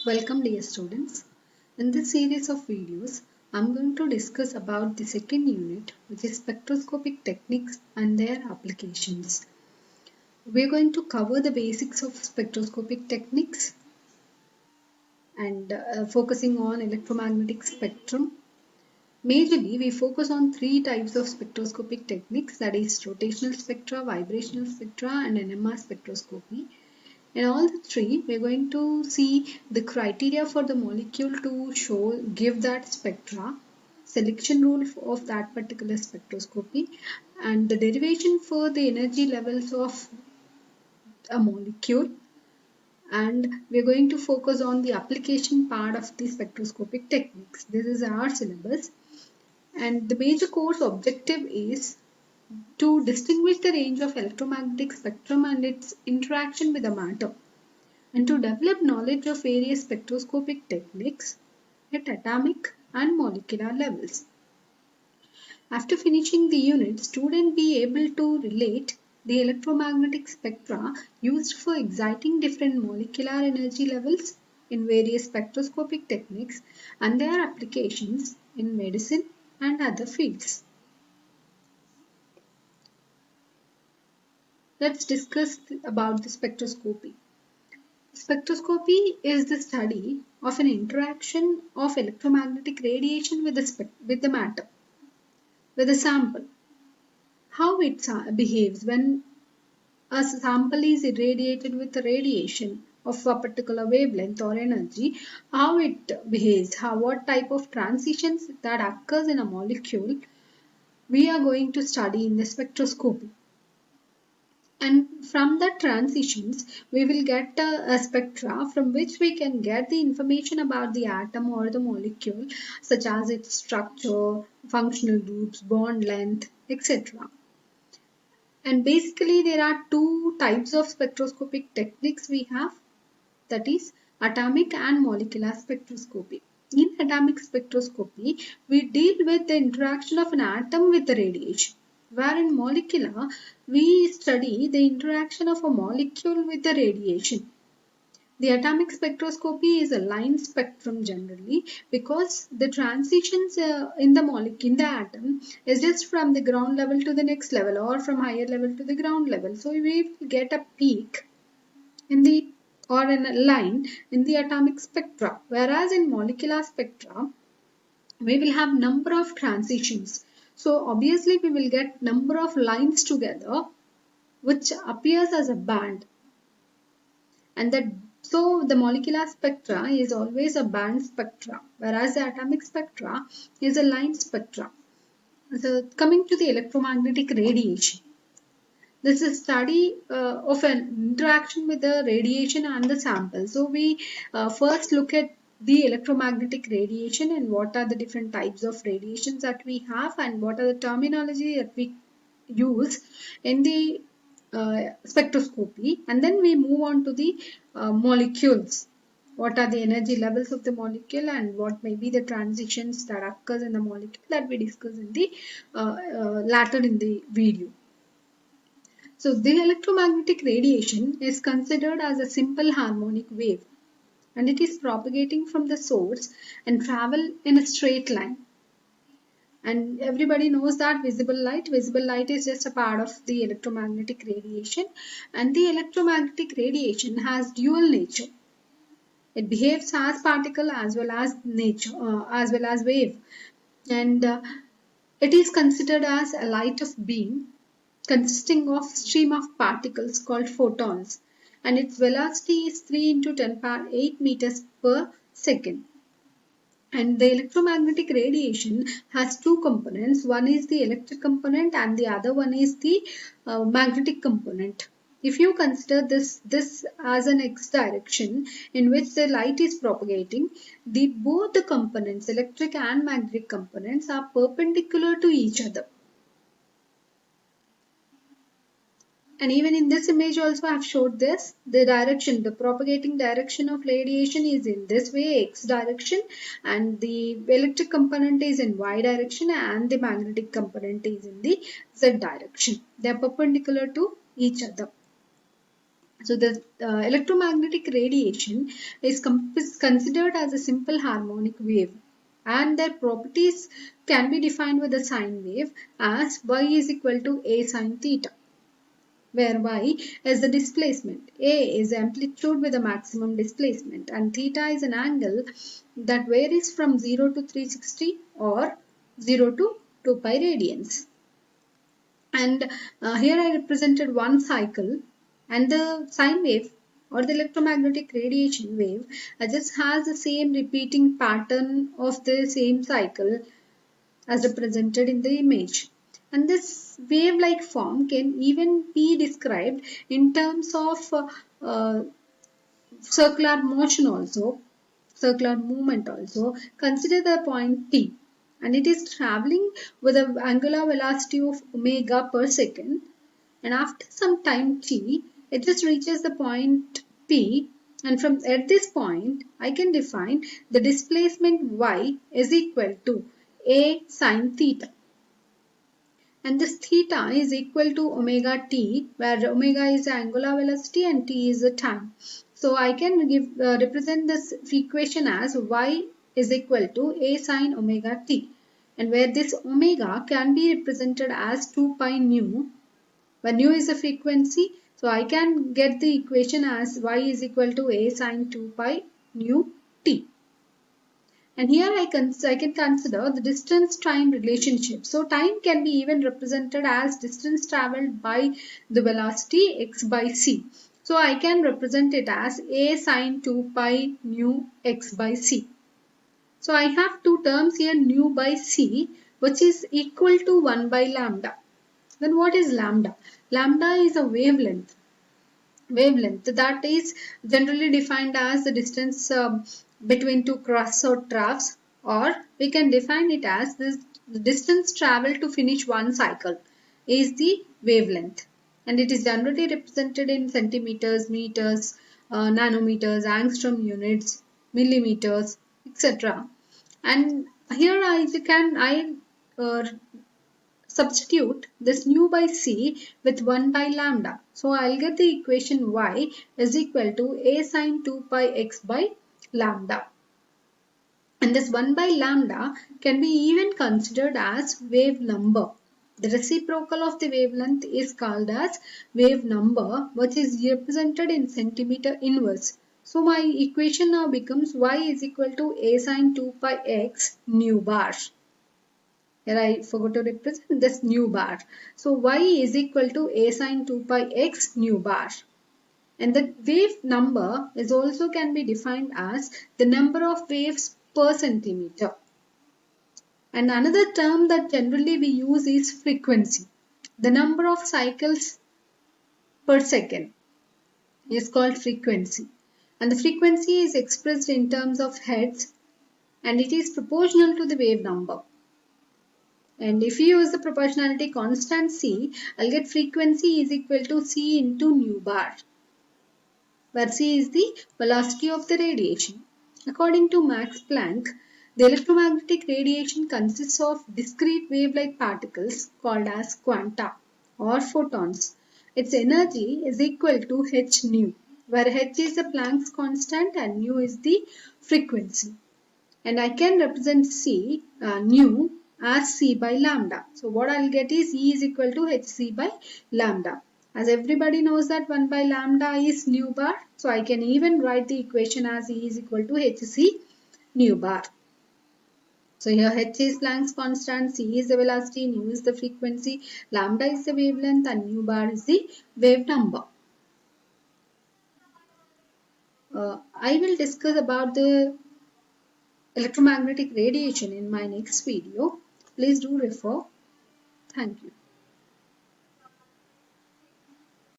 Welcome dear students. In this series of videos, I am going to discuss about the second unit, which is spectroscopic techniques and their applications. We are going to cover the basics of spectroscopic techniques and focusing on electromagnetic spectrum. Majorly, we focus on three types of spectroscopic techniques, that is rotational spectra, vibrational spectra and NMR spectroscopy. In all the three, we are going to see the criteria for the molecule to give that spectra, selection rule of that particular spectroscopy, and the derivation for the energy levels of a molecule. And we are going to focus on the application part of the spectroscopic techniques. This is our syllabus. And the major course objective is to distinguish the range of electromagnetic spectrum and its interaction with the matter, and to develop knowledge of various spectroscopic techniques at atomic and molecular levels. After finishing the unit, students be able to relate the electromagnetic spectra used for exciting different molecular energy levels in various spectroscopic techniques and their applications in medicine and other fields. Let's discuss about the spectroscopy. Spectroscopy is the study of an interaction of electromagnetic radiation with the matter, with a sample. How it behaves when a sample is irradiated with a radiation of a particular wavelength or energy, how it behaves, what type of transitions that occurs in a molecule, we are going to study in the spectroscopy. And from the transitions, we will get a spectra from which we can get the information about the atom or the molecule, such as its structure, functional groups, bond length, etc. And basically, there are two types of spectroscopic techniques we have, that is atomic and molecular spectroscopy. In atomic spectroscopy, we deal with the interaction of an atom with the radiation, where in molecular, we study the interaction of a molecule with the radiation. The atomic spectroscopy is a line spectrum generally, because the transitions in the atom is just from the ground level to the next level or from higher level to the ground level. So we will get a peak in the or in a line in the atomic spectra, whereas in molecular spectra we will have number of transitions. So obviously we will get number of lines together which appears as a band, and so the molecular spectra is always a band spectra, whereas the atomic spectra is a line spectra. So coming to the electromagnetic radiation, this is a study of an interaction with the radiation and the sample. So we first look at the electromagnetic radiation and what are the different types of radiations that we have and what are the terminology that we use in the spectroscopy, and then we move on to the molecules. What are the energy levels of the molecule and what may be the transitions that occurs in the molecule, that we discuss in the later in the video. So the electromagnetic radiation is considered as a simple harmonic wave, and it is propagating from the source and travel in a straight line. And everybody knows that visible light is just a part of the electromagnetic radiation, and the electromagnetic radiation has dual nature. It behaves as particle as well as wave, and it is considered as a light of beam consisting of stream of particles called photons, and its velocity is 3 into 10 power 8 meters per second. And the electromagnetic radiation has two components. One is the electric component and the other one is the magnetic component. If you consider this as an x direction in which the light is propagating, both the components, electric and magnetic components, are perpendicular to each other. And even in this image also I have showed this. The propagating direction of radiation is in this way, x direction, and the electric component is in y direction and the magnetic component is in the z direction. They are perpendicular to each other. So the electromagnetic radiation is considered as a simple harmonic wave, and their properties can be defined with a sine wave as y is equal to a sine theta, where y is the displacement, a is amplitude with a maximum displacement, and theta is an angle that varies from 0 to 360 or 0 to 2 pi radians. And here I represented one cycle, and the sine wave or the electromagnetic radiation wave just has the same repeating pattern of the same cycle as represented in the image. And this wave-like form can even be described in terms of circular motion also, circular movement also. Consider the point T, and it is traveling with an angular velocity of omega per second, and after some time t, it just reaches the point P, and from at this point I can define the displacement y is equal to a sine theta, and this theta is equal to omega t, where omega is the angular velocity and t is the time. So I can represent this equation as y is equal to a sine omega t, and where this omega can be represented as 2 pi nu, where nu is the frequency. So I can get the equation as y is equal to a sine 2 pi nu t. And here I can consider the distance time relationship. So time can be even represented as distance traveled by the velocity x by c. So I can represent it as a sine 2 pi nu x by c. So I have two terms here, nu by c, which is equal to 1 by lambda. Then what is lambda? Lambda is a wavelength. Wavelength that is generally defined as the distance between two crusts or troughs, or we can define it as the distance traveled to finish one cycle is the wavelength, and it is generally represented in centimeters, meters, nanometers, angstrom units, millimeters, etc. And here I uh, substitute this nu by c with 1 by lambda. So I'll get the equation y is equal to a sine 2 pi x by lambda. And this 1 by lambda can be even considered as wave number. The reciprocal of the wavelength is called as wave number, which is represented in centimeter inverse. So my equation now becomes y is equal to a sine 2 pi x nu bar. Here I forgot to represent this nu bar. So y is equal to a sine 2 pi x nu bar. And the wave number is also can be defined as the number of waves per centimeter. And another term that generally we use is frequency. The number of cycles per second is called frequency. And the frequency is expressed in terms of hertz, and it is proportional to the wave number. And if you use the proportionality constant c, I'll get frequency is equal to c into nu bar, where c is the velocity of the radiation. According to Max Planck, the electromagnetic radiation consists of discrete wave-like particles called as quanta or photons. Its energy is equal to h nu, where h is the Planck's constant and nu is the frequency. And I can represent c nu as c by lambda. So what I'll get is E is equal to hc by lambda. As everybody knows that 1 by lambda is nu bar, so I can even write the equation as E is equal to hc nu bar. So here h is Planck's constant, c is the velocity, nu is the frequency, lambda is the wavelength, and nu bar is the wave number. I will discuss about the electromagnetic radiation in my next video. Please do refer. Thank you.